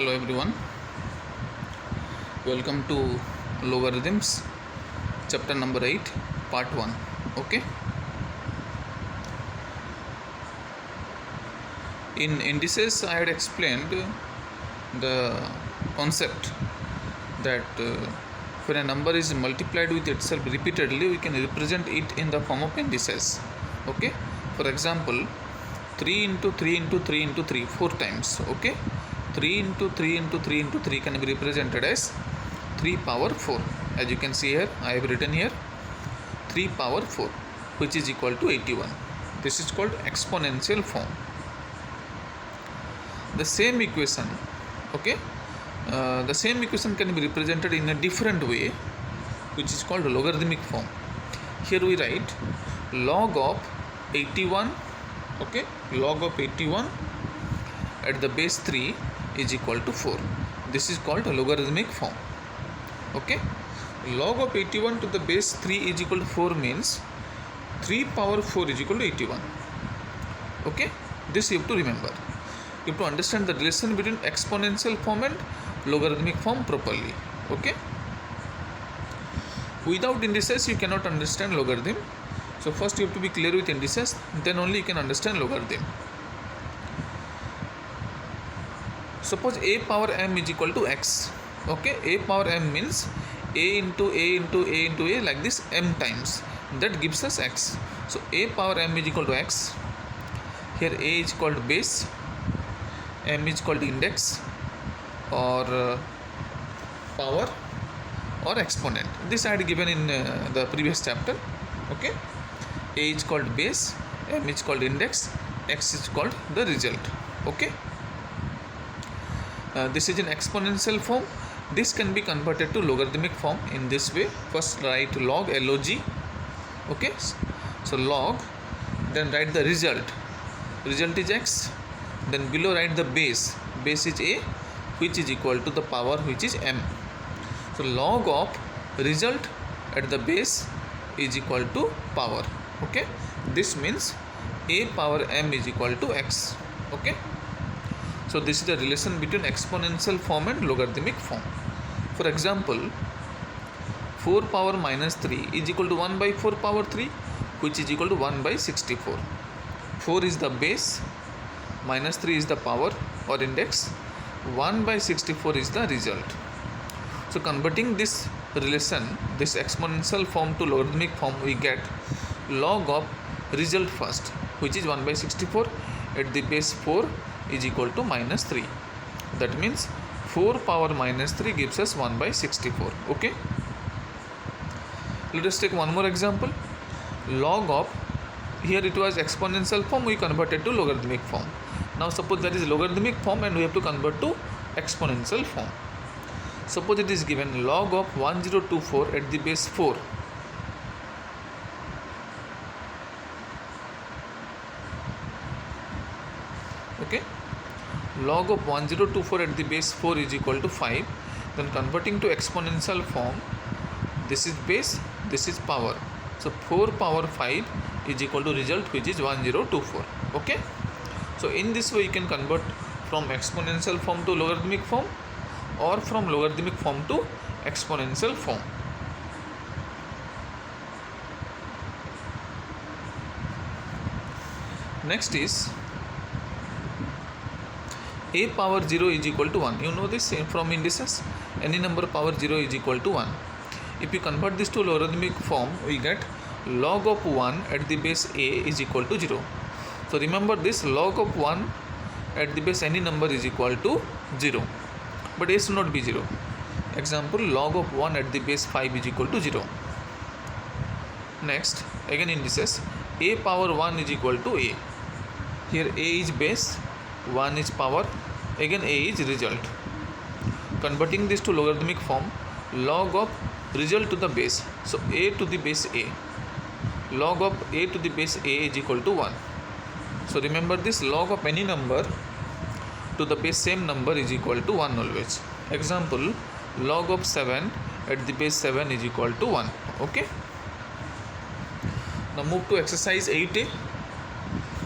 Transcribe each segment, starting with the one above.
Hello everyone, welcome to logarithms chapter number 8 part 1. Okay, in indices I had explained the concept that when a number is multiplied with itself repeatedly, we can represent it in the form of indices. Okay, for example, 3 into 3 into 3 into 3 4 times. Okay, 3 into 3 into 3 into 3 can be represented as 3 power 4. As you can see here, I have written here 3 power 4, which is equal to 81. This is called exponential form. The same equation, okay, the same equation can be represented in a different way, which is called logarithmic form. Here we write log of 81, okay, log of 81 at the base 3 is equal to 4. This is called a logarithmic form. Okay, log of 81 to the base 3 is equal to 4 means 3 power 4 is equal to 81. Okay, this you have to remember. You have to understand the relation between exponential form and logarithmic form properly. Okay, without indices you cannot understand logarithm. So first you have to be clear with indices, then only you can understand logarithm. Suppose a power m is equal to x. Okay, a power m means a into a into a into a, like this m times. That gives us x. So a power m is equal to x. Here a is called base, m is called index or power or exponent. This I had given in the previous chapter. Okay, a is called base, m is called index, x is called the result. Okay, this is an exponential form. This can be converted to logarithmic form in this way. First write log, log. Okay, so log, then write the result. Result is x. Then below write the base. Base is a, which is equal to the power, which is m. So log of result at the base is equal to power. Okay, this means a power m is equal to x. Okay, so this is the relation between exponential form and logarithmic form. For example, 4 power minus 3 is equal to 1 by 4 power 3, which is equal to 1 by 64. 4 is the base, minus 3 is the power or index, 1 by 64 is the result. So converting this relation, this exponential form to logarithmic form, we get log of result first, which is 1 by 64 at the base 4 is equal to minus 3. That means 4 power minus 3 gives us 1 by 64. Okay, let us take one more example. Log of, here it was exponential form, we converted to logarithmic form. Now suppose that is logarithmic form and we have to convert to exponential form. Suppose it is given log of 1024 at the base 4. Okay, log of 1024 at the base 4 is equal to 5. Then converting to exponential form, this is base, this is power. So 4 power 5 is equal to result, which is 1024. Okay, so in this way you can convert from exponential form to logarithmic form or from logarithmic form to exponential form. Next is a power 0 is equal to 1. You know this from indices. Any number power 0 is equal to 1. If you convert this to logarithmic form, we get log of 1 at the base a is equal to 0. So remember this, log of 1 at the base any number is equal to 0. But a should not be 0. Example, log of 1 at the base 5 is equal to 0. Next, again indices, a power 1 is equal to a. Here a is base, 1 is power, again a is result. Converting this to logarithmic form, log of result to the base. So a to the base a. Log of a to the base a is equal to 1. So remember this, log of any number to the base same number is equal to 1 always. Example, log of 7 at the base 7 is equal to 1. Okay, now move to exercise 8a.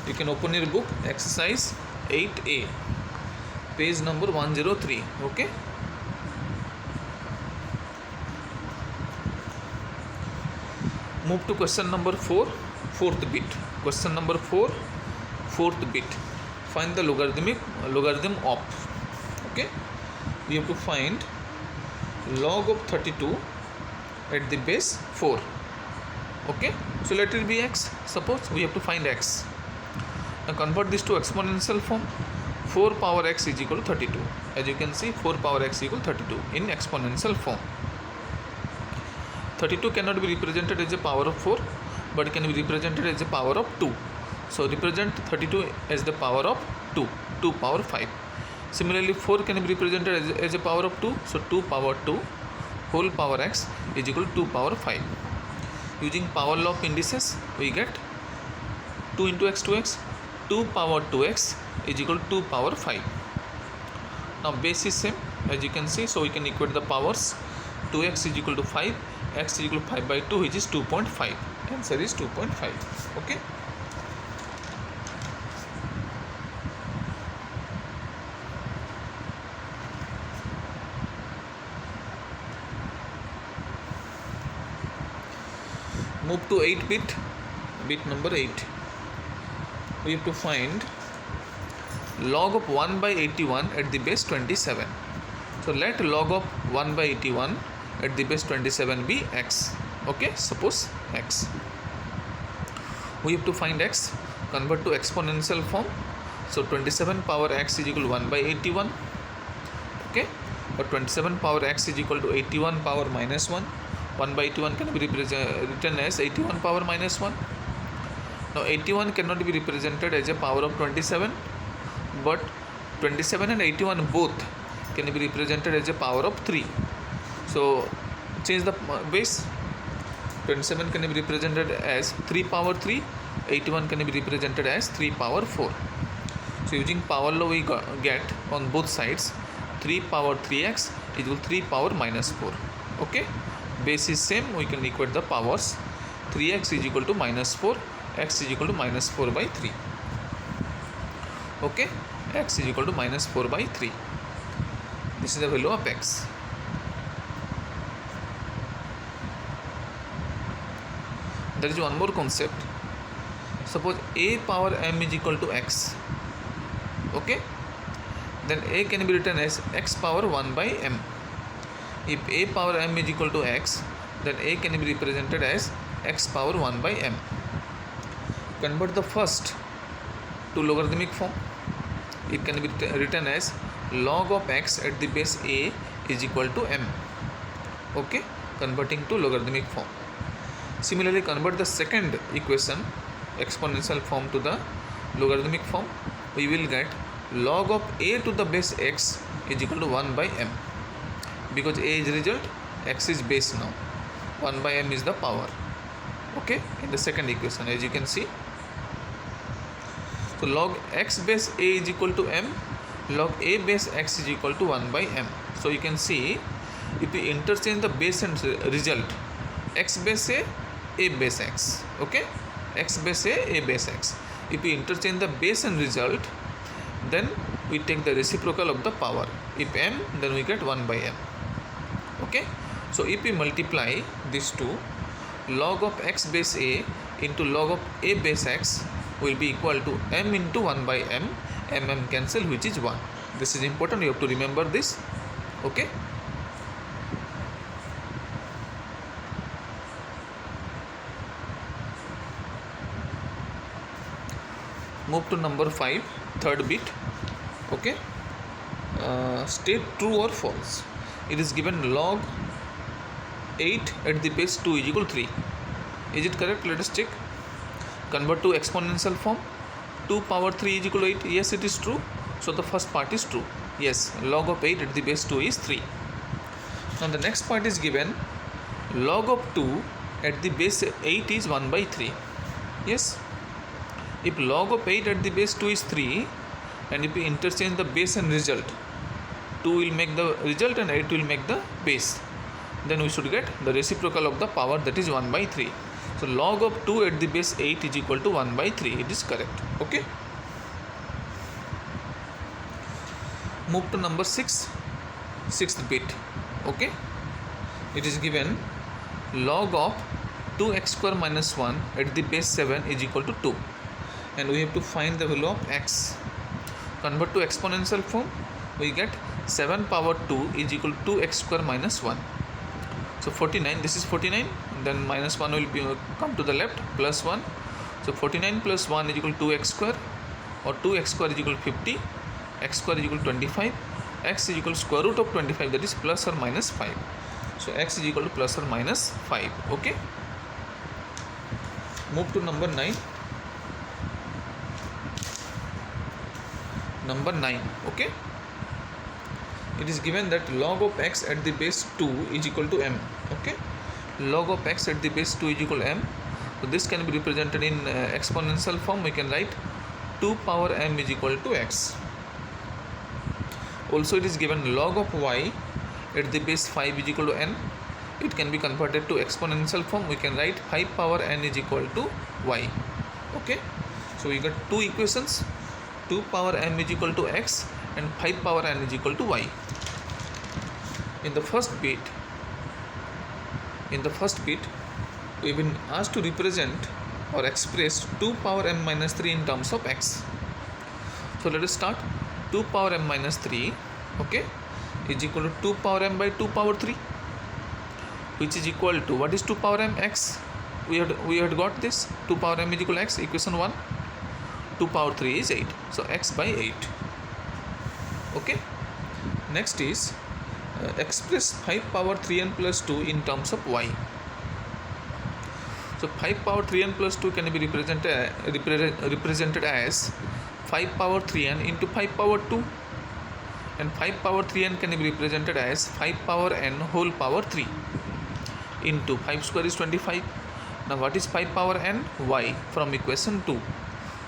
You can open your book, exercise 8a. Page number 103. Okay. Move to question number 4, fourth bit. Question number 4, fourth bit. Find the logarithm of. Okay. We have to find log of 32 at the base 4. Okay. So let it be x. Suppose we have to find x. Now convert this to exponential form. 4 power x is equal to 32. As you can see, 4 power x equal to 32 in exponential form. 32 cannot be represented as a power of 4, but can be represented as a power of 2. So represent 32 as the power of 2, 2 power 5. Similarly, 4 can be represented as a power of 2. So 2 power 2 whole power x is equal to 2 power 5. Using power law of indices, we get 2 into x to x, 2 power 2x is equal to 2 power 5. Now base is same, as you can see, so we can equate the powers. 2x is equal to 5, x is equal to 5 by 2, which is 2.5. Answer is 2.5. Okay. Move to 8 bit, bit number 8. We have to find log of 1 by 81 at the base 27. So let log of 1 by 81 at the base 27 be x. Okay, suppose x. We have to find x, convert to exponential form. So 27 power x is equal to 1 by 81. Okay, but 27 power x is equal to 81 power minus 1. 1 by 81 can be written as 81 power minus 1. Now 81 cannot be represented as a power of 27, but 27 and 81 both can be represented as a power of 3. So change the base. 27 can be represented as 3 power 3, 81 can be represented as 3 power 4. So using power law we get on both sides 3 power 3x is equal to 3 power minus 4. Okay, base is same, we can equate the powers. 3x is equal to minus 4, x is equal to minus 4 by 3. Okay, x is equal to minus 4 by 3. This is the value of x. There is one more concept. Suppose a power m is equal to x. Okay, then a can be written as x power 1 by m. If a power m is equal to x, then a can be represented as x power 1 by m. Convert the first to logarithmic form. It can be written as log of x at the base a is equal to m. Okay, converting to logarithmic form. Similarly, convert the second equation, exponential form, to the logarithmic form. We will get log of a to the base x is equal to 1 by m. Because a is result, x is base now. 1 by m is the power. Okay, in the second equation, as you can see. So log x base a is equal to m, log a base x is equal to 1 by m. So you can see, if we interchange the base and result, x base a base x. Okay, x base a base x. If we interchange the base and result, then we take the reciprocal of the power. If m, then we get 1 by m. Okay, so if we multiply these two, log of x base a into log of a base x will be equal to m into 1 by m. M cancel, which is 1. This is important, you have to remember this. Okay. Move to number 5, third bit. Okay, state true or false. It is given log 8 at the base 2 is equal to 3. Is it correct? Let us check. Convert to exponential form. 2 power 3 is equal to 8. Yes, it is true. So the first part is true. Yes, log of 8 at the base 2 is 3. Now the next part is given log of 2 at the base 8 is 1 by 3. Yes, if log of 8 at the base 2 is 3, and if we interchange the base and result, 2 will make the result and 8 will make the base, then we should get the reciprocal of the power, that is 1 by 3. So log of 2 at the base 8 is equal to 1 by 3. It is correct. Okay. Move to number 6, sixth bit. Okay, it is given log of 2x square minus 1 at the base 7 is equal to 2, and we have to find the value of x. Convert to exponential form, we get 7 power 2 is equal to 2x square minus 1. So 49, this is 49, then minus 1 will be come to the left, plus 1. So 49 plus 1 is equal to 2x square, or 2x square is equal to 50, x square is equal to 25, x is equal to square root of 25, that is plus or minus 5. So x is equal to plus or minus 5. Okay. Move to number 9. Number 9. Okay. It is given that log of x at the base 2 is equal to m. Okay. Log of x at the base 2 is equal to m. So this can be represented in exponential form. We can write 2 power m is equal to x. Also it is given log of y at the base 5 is equal to n. It can be converted to exponential form. We can write 5 power n is equal to y. Okay. So we got two equations, 2 power m is equal to x and 5 power n is equal to y. In the first bit, we have been asked to represent or express 2 power m minus 3 in terms of x. So let us start. 2 power m minus 3, okay, is equal to 2 power m by 2 power 3, which is equal to, what is 2 power m? X. We had got this. 2 power m is equal to x, equation 1. 2 power 3 is 8, so x by 8. Okay. Next is express 5 power 3n plus 2 in terms of y. So 5 power 3n plus 2 can be represented as 5 power 3n into 5 power 2, and 5 power 3n can be represented as 5 power n whole power 3 into 5 square is 25. Now what is 5 power n? Y from equation 2.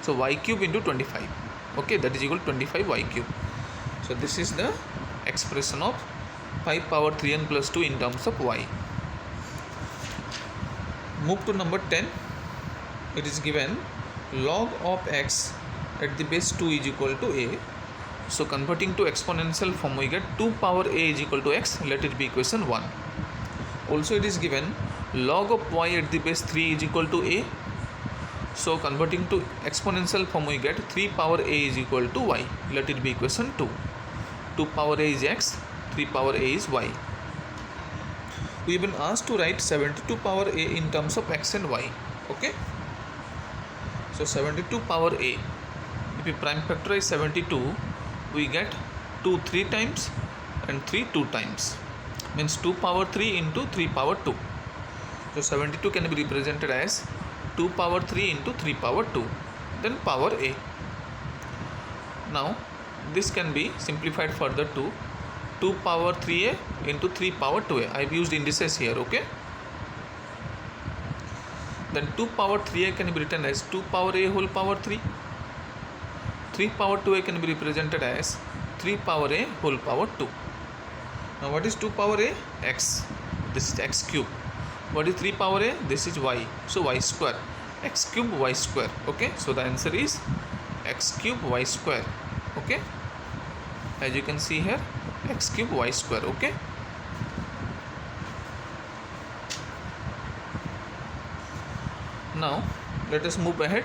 So y cube into 25. Okay, that is equal to 25 y cube. So this is the expression of 5 power 3n plus 2 in terms of y. Move to number 10. It is given log of x at the base 2 is equal to a. So converting to exponential form, we get 2 power a is equal to x. Let it be equation 1. Also it is given log of y at the base 3 is equal to a. So converting to exponential form, we get 3 power a is equal to y. Let it be equation 2. 2 power a is x, 3 power a is y. We have been asked to write 72 power a in terms of x and y. Okay. So 72 power a. If we prime factorize 72, we get 2 3 times and 3 2 times. Means 2 power 3 into 3 power 2. So 72 can be represented as 2 power 3 into 3 power 2, then power a. Now this can be simplified further to 2 power 3a into 3 power 2a. I have used indices here. Okay. Then 2 power 3a can be written as 2 power a whole power 3. 3 power 2a can be represented as 3 power a whole power 2. Now what is 2 power a? X. This is x cube. What is 3 power a? This is y. So y square. X cube y square. Okay. So the answer is x cube y square. Okay. As you can see here, x cube y square. Okay. Now let us move ahead.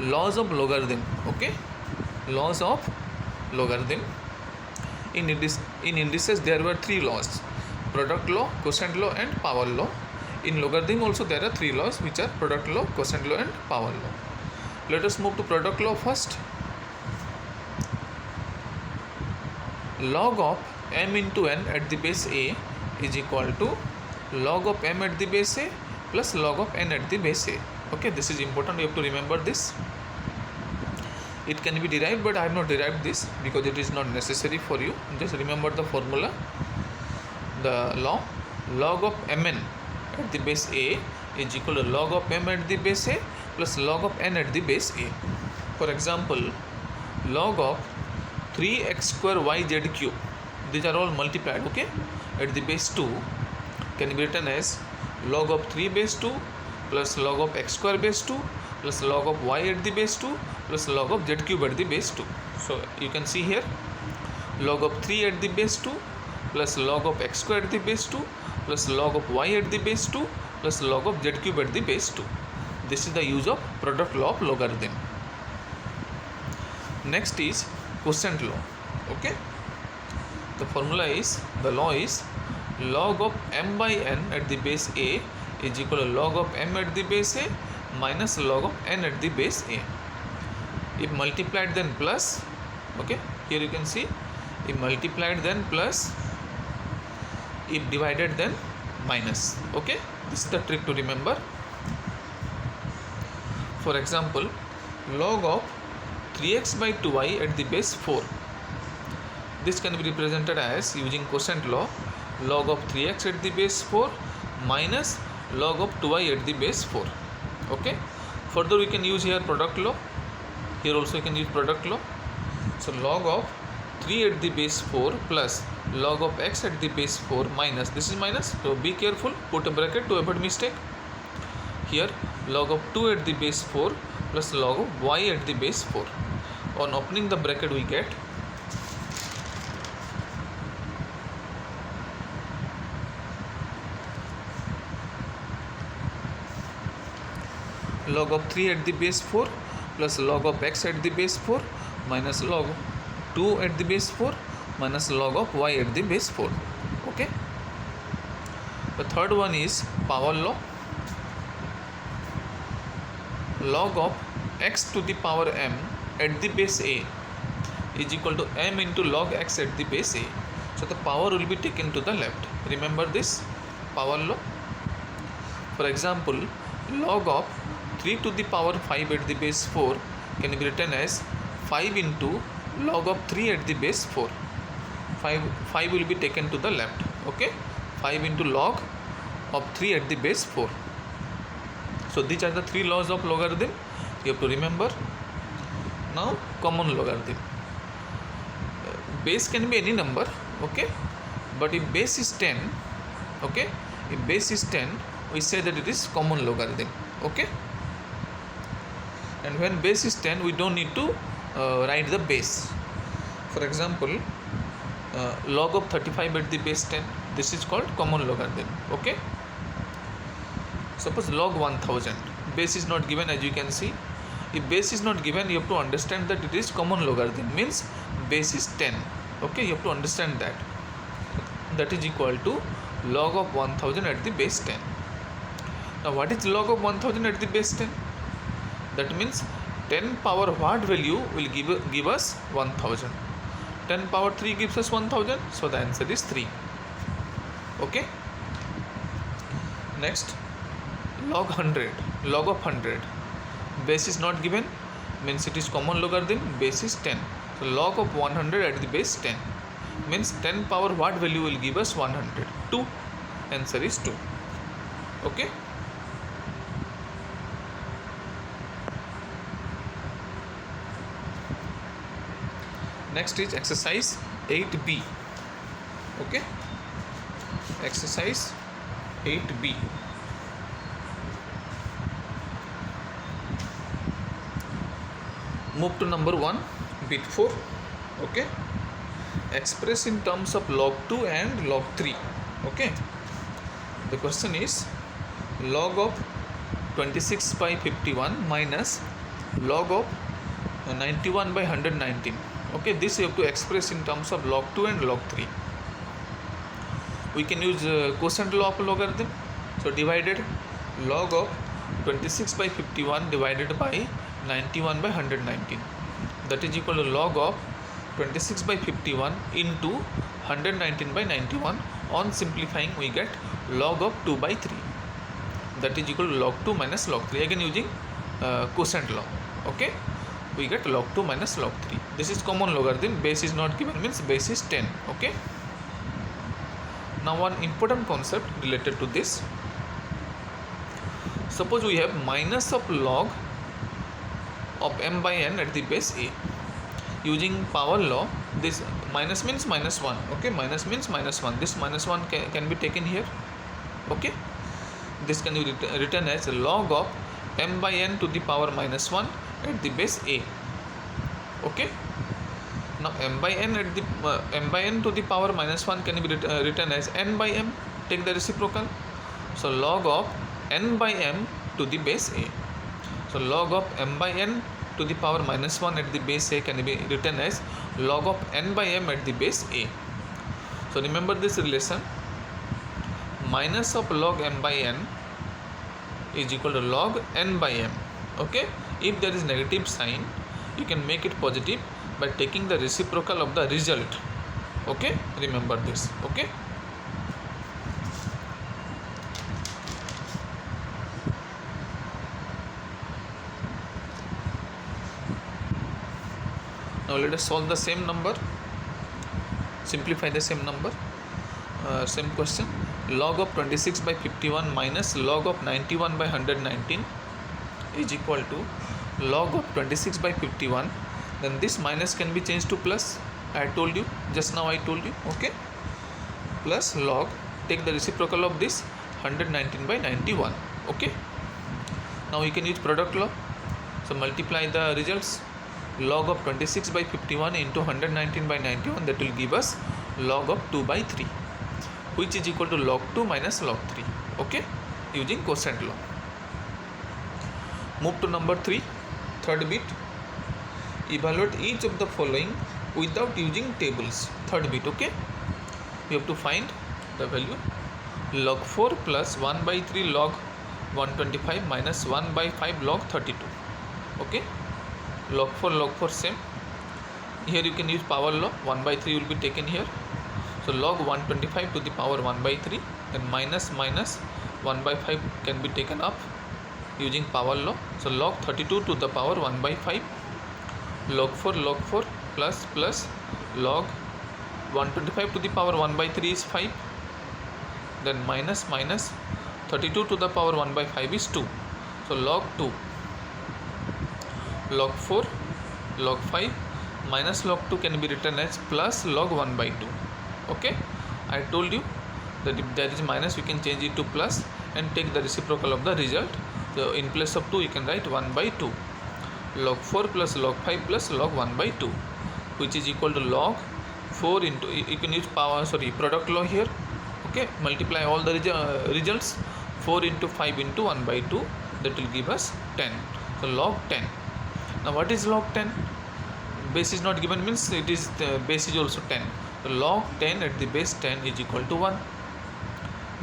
Laws of logarithm. Okay. Laws of logarithm. In indices there were 3 laws: product law, quotient law and power law. In logarithm also there are 3 laws, which are product law, quotient law and power law. Let us move to product law first. Log of m into n at the base a is equal to log of m at the base a plus log of n at the base a. Okay, this is important. You have to remember this. It can be derived, but I have not derived this because it is not necessary for you. Just remember the formula. The law, log of mn at the base a is equal to log of m at the base a plus log of n at the base a. For example, log of 3x square yz cube, these are all multiplied, okay, at the base 2 can be written as log of 3 base 2 plus log of x square base 2 plus log of y at the base 2 plus log of z cube at the base 2. So you can see here log of 3 at the base 2 plus log of x square at the base 2 plus log of y at the base 2 plus log of z cube at the base 2. This is the use of product law of logarithm. Next is quotient law. Okay, the formula is, the law is log of m by n at the base a is equal to log of m at the base a minus log of n at the base a. If multiplied then plus, okay, here you can see, if multiplied then plus, if divided then minus. Okay, this is the trick to remember. For example, log of 3x by 2y at the base 4. This can be represented as, using quotient law, log of 3x at the base 4 minus log of 2y at the base 4. Okay, further we can use here product law. Here also you can use product law. So log of 3 at the base 4 plus log of x at the base 4 minus, this is minus, so be careful, put a bracket to avoid mistake. Here log of 2 at the base 4 plus log of y at the base 4. On opening the bracket we get log of 3 at the base 4 plus log of x at the base 4 minus log of 2 at the base 4 minus log of y at the base 4. Okay, the third one is power law. Log of x to the power m at the base a is equal to m into log x at the base a. So the power will be taken to the left. Remember this power law. For example, log of 3 to the power 5 at the base 4 can be written as 5 into log of 3 at the base 4. 5 will be taken to the left. Okay, 5 into log of 3 at the base 4. So these are the three laws of logarithm you have to remember. Now common logarithm. Base can be any number, okay, but if base is 10, okay, if base is 10, we say that it is common logarithm. Okay, and when base is 10, we don't need to write the base. For example, log of 35 at the base 10, this is called common logarithm. Okay, suppose log 1000, base is not given, as you can see. If base is not given, you have to understand that it is common logarithm, means base is 10. Okay, you have to understand that. That is equal to log of 1000 at the base 10. Now what is log of 1000 at the base 10? That means 10 power what value will give us 1000. 10 power 3 gives us 1000, so the answer is 3. Okay, next log 100, log of 100, base is not given, means it is common logarithm, base is 10. So log of 100 at the base 10 means 10 power what value will give us 100? 2. Answer is 2. Okay, next is exercise 8b. Okay, exercise 8b. Move to number 1, bit 4. Okay, express in terms of log 2 and log 3. Okay, the question is log of 26 by 51 minus log of 91 by 119. Okay, this you have to express in terms of log 2 and log 3. We can use quotient law of logarithm. So divided log of 26 by 51 divided by 91 by 119, that is equal to log of 26 by 51 into 119 by 91. On simplifying we get log of 2 by 3, that is equal to log 2 minus log 3, again using quotient law. Okay, we get log 2 minus log 3. This is common logarithm, base is not given, means base is 10. Okay, now one important concept related to this. Suppose we have minus of log of m by n at the base a. Using power law, this minus means minus 1. Okay, minus means minus 1. This minus 1 can be taken here. Okay, this can be written as log of m by n to the power minus 1 at the base a. Okay, Now m by n at the m by n to the power minus 1 can be written as n by m. Take the reciprocal. So log of n by m to the base a. So log of m by n to the power minus 1 at the base a can be written as log of n by m at the base a. So remember this relation, minus of log m by n is equal to log n by m. Okay, if there is negative sign, you can make it positive by taking the reciprocal of the result. Okay, remember this. Okay, now let us solve the same number, simplify the same number. Same question. Log of 26 by 51 minus log of 91 by 119 is equal to log of 26 by 51. Then this minus can be changed to plus. I told you just now, I told you. Okay, plus log, take the reciprocal of this 119 by 91. Okay, now you can use product law. So multiply the results. Log of 26 by 51 into 119 by 91, that will give us log of 2 by 3, which is equal to log 2 minus log 3. Okay, using quotient law. Move to number 3, third bit. Evaluate each of the following without using tables. Third bit. Okay, you have to find the value. Log 4 plus 1 by 3 log 125 minus 1 by 5 log 32. Okay, log 4 same. Here you can use power law. 1 by 3 will be taken here. So log 125 to the power 1 by 3, and minus 1 by 5 can be taken up using power law. So log 32 to the power 1 by 5, log 4 plus log 125 to the power 1 by 3 is 5, then minus 32 to the power 1 by 5 is 2. So log 2, log 4, log 5 minus log 2 can be written as plus log 1 by 2. Okay, I told you that if there is minus, we can change it to plus and take the reciprocal of the result. So in place of 2, you can write 1 by 2, log 4 plus log 5 plus log 1 by 2, which is equal to log 4 into, you can use product law here. Okay, multiply all the results. 4 into 5 into 1 by 2, that will give us 10. So log 10. Now what is log 10? Base is not given, means it is base is also 10. So log 10 at the base 10 is equal to 1,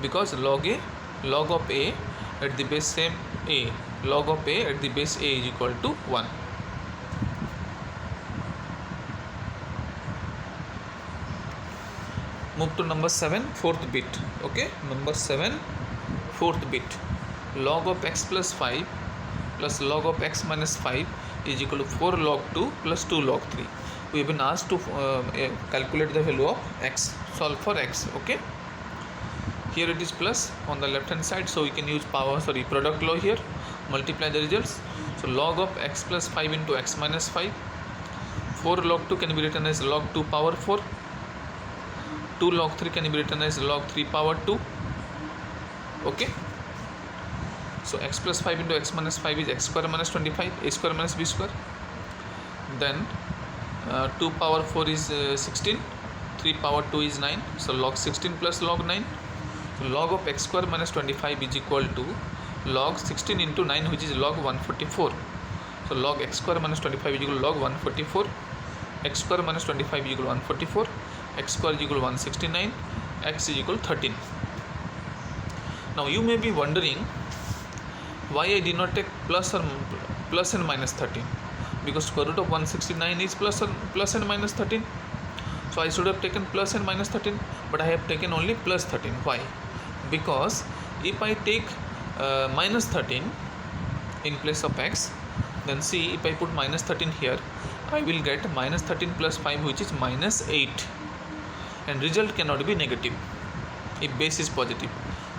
because log of a at the base same a, log of a at the base a is equal to 1. Move to number 7, fourth bit. Okay, number 7, fourth bit. Log of x plus 5 plus log of x minus 5 is equal to 4 log 2 plus 2 log 3. We have been asked to calculate the value of x, solve for x. Okay, here it is plus on the left hand side, so we can use product law here, multiply the results. So log of x plus 5 into x minus 5, 4 log 2 can be written as log 2 power 4, 2 log 3 can be written as log 3 power 2. Okay, so x plus 5 into x minus 5 is x square minus 25, a square minus b square. Then 2 power 4 is 16, 3 power 2 is 9, so log 16 plus log 9. So log of x square minus 25 is equal to log 16 into 9, which is log 144. So log x square minus 25 is equal to log 144, x square minus 25 is equal to 144, x square is equal to 169, x is equal to 13. Now you may be wondering why I did not take plus and minus 13, because square root of 169 is plus and minus 13. So I should have taken plus and minus 13, but I have taken only plus 13. Why? Because if I take minus 13 in place of x, then see, if I put minus 13 here, I will get minus 13 plus 5, which is minus 8, and result cannot be negative if base is positive.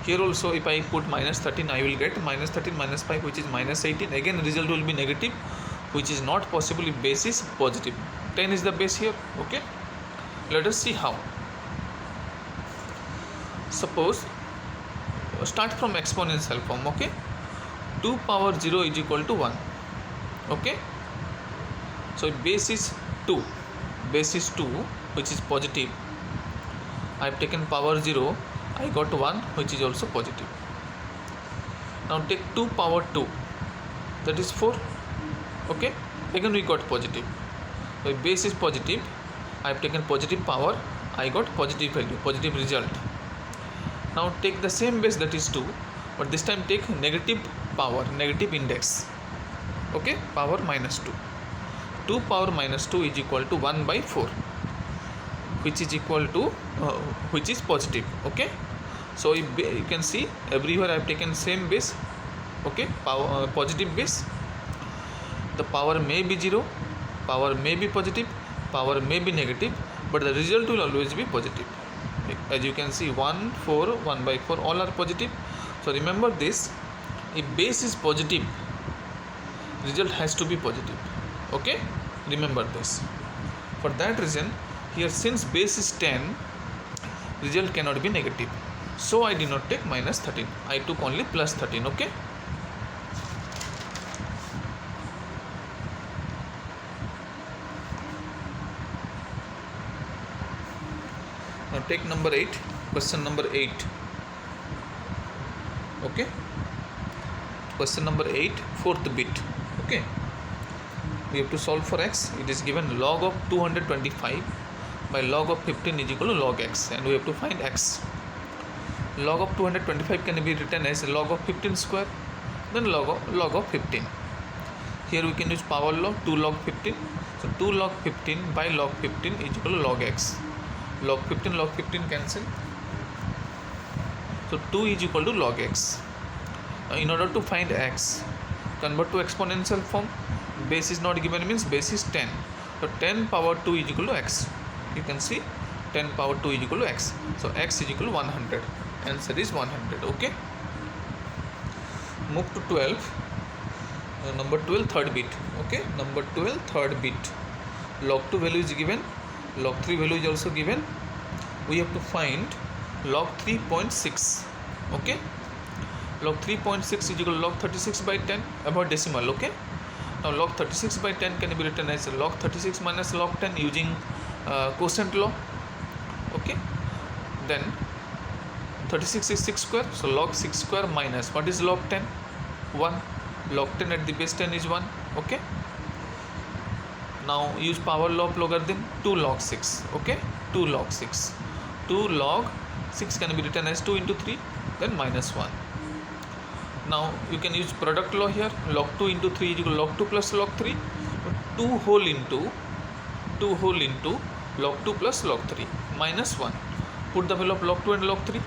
Here also, if I put minus 13, I will get minus 13 minus 5, which is minus 18. Again, result will be negative, which is not possible if base is positive. 10 is the base here. Okay, let us see how. Suppose start from exponential form. Okay, 2 power 0 is equal to 1. Okay, so if base is 2, base is 2, which is positive. I have taken power 0, I got 1, which is also positive. Now take 2 power 2, that is 4. Okay, again we got positive. So base is positive, I have taken positive power, I got positive value, positive result. Now take the same base, that is 2, but this time take negative power, negative index. Okay, power minus 2. 2 power minus 2 is equal to 1 by 4, which is equal to which is positive. Okay, so you can see everywhere I have taken same base. Okay, power positive base. The power may be 0, power may be positive, power may be negative, but the result will always be positive. As you can see, 1, 4, 1 by 4, all are positive. So remember this, if base is positive, result has to be positive. Okay, remember this. For that reason, here since base is 10, result cannot be negative. So I did not take minus 13, I took only plus 13. Okay. Now take number 8, question number 8. Okay, question number 8, fourth bit. Okay, we have to solve for x. It is given log of 225 by log of 15 is equal to log x, and we have to find x. Log of 225 can be written as log of 15 square, then log of 15. Here we can use power law, 2 log 15. So 2 log 15 by log 15 is equal to log x. Log 15 cancel. So 2 is equal to log x. Now in order to find x, convert to exponential form. Base is not given, means base is 10. So 10 power 2 is equal to x. You can see 10 power 2 is equal to x. So x is equal to 100. Answer is 100. Okay. Move to 12. Number 12, third bit. Okay. Number 12, third bit. Log 2 value is given. Log 3 value is also given. We have to find log 3.6. Okay. Log 3.6 is equal to log 36 by 10. About decimal. Okay. Now log 36 by 10 can be written as log 36 minus log 10 using quotient law. Okay. Then 36 is 6 square. So log 6 square minus, what is log 10? 1. Log 10 at the base 10 is 1. Okay. Now use power law of logarithm, 2 log 6. Okay. 2 log 6. 2 log 6 can be written as 2 into 3, then minus 1. Now you can use product law here. Log 2 into 3 is equal to log 2 plus log 3. 2 whole into log 2 plus log 3 minus 1. Put the value of log 2 and log 3.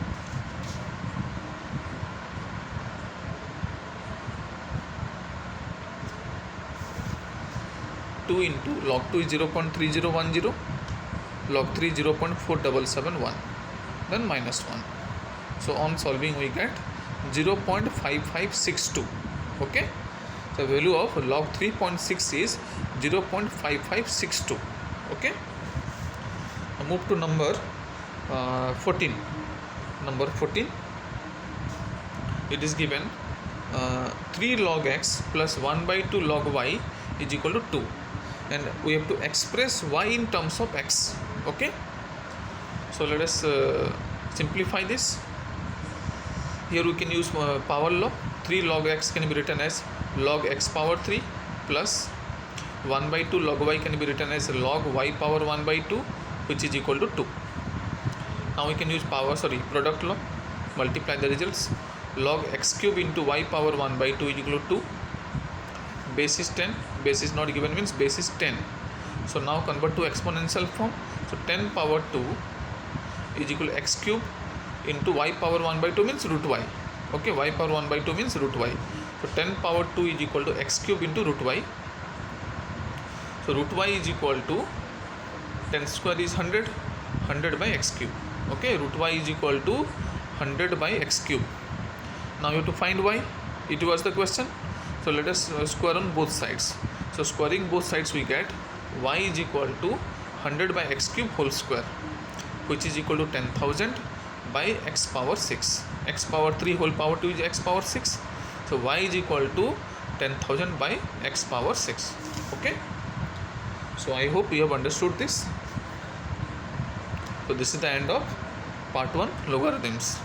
Into log 2 is 0.3010, log 3 0.4771, then minus 1. So on solving we get 0.5562. Okay. The value of log 3.6 is 0.5562. Okay. Now move to number 14. Number 14. It is given 3 log x plus 1 by 2 log y is equal to 2. And we have to express y in terms of x. Okay. So let us simplify this. Here we can use power law. 3 log x can be written as log x power 3 plus 1 by 2 log y can be written as log y power 1 by 2, which is equal to 2. Now we can use product law. Multiply the results. Log x cube into y power 1 by 2 is equal to 2. Base is 10. Base is not given, means base is 10. So now convert to exponential form. So 10 power 2 is equal to x cube into y power 1 by 2 means root y. Okay, y power 1 by 2 means root y. So 10 power 2 is equal to x cube into root y. So root y is equal to 10 square is 100, 100 by x cube. Okay, root y is equal to 100 by x cube. Now you have to find y. It was the question. So let us square on both sides. So squaring both sides we get y is equal to 100 by x cube whole square, which is equal to 10,000 by x power 6. X power 3 whole power 2 is x power 6. So y is equal to 10,000 by x power 6. Okay. So I hope you have understood this. So this is the end of part 1 logarithms.